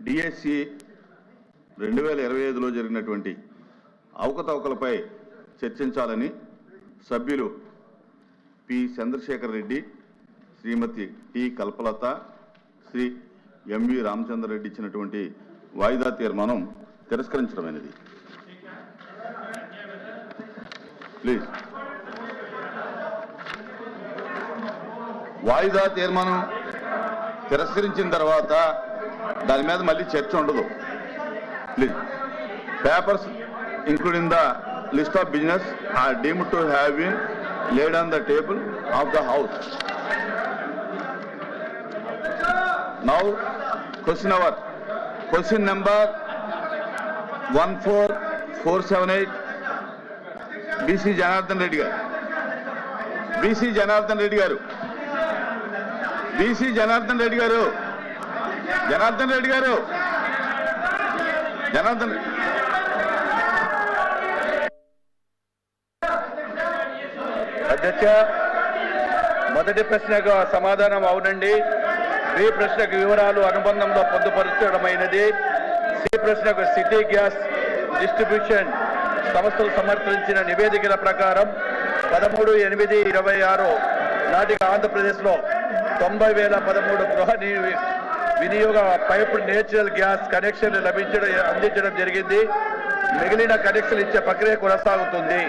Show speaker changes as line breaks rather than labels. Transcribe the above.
DSC 2025లో జరిగినటువంటి అవకతవకలపై చర్చించాలని సభ్యులు పి చంద్రశేఖర్ రెడ్డి, శ్రీమతి టి కల్పలత, శ్రీ ఎంవి రామచంద్రరెడ్డి ఇచ్చినటువంటి వాయిదా తీర్మానం తిరస్కరించడమైనది. ప్లీజ్. వాయిదా తీర్మానం తిరస్కరించిన తర్వాత దాని మీద మళ్ళీ చర్చ ఉండదు. Please. Papers including the list of business are deemed to have been laid on the table of the house. Now question number 14478 BC Janardhan Reddy garu. BC Janardhan Reddy garu. BC Janardhan Reddy garu. Janardhan Reddy garu. Janardhan
అధ్యక్ష, మొదటి ప్రశ్నకు సమాధానం అవునండి. B ప్రశ్నకు వివరాలు అనుబంధంలో పొందుపరచడమైనది. C ప్రశ్నకు city gas distribution సంస్థలు సమర్పించిన నివేదికల ప్రకారం 13/8/26 నాటికి ఆంధ్రప్రదేశ్లో 90,013 గృహ వినియోగ పైపు నేచురల్ గ్యాస్ కనెక్షన్లు అందించడం జరిగింది. మిగిలిన కనెక్షన్లు ఇచ్చే ప్రక్రియ కొనసాగుతుంది.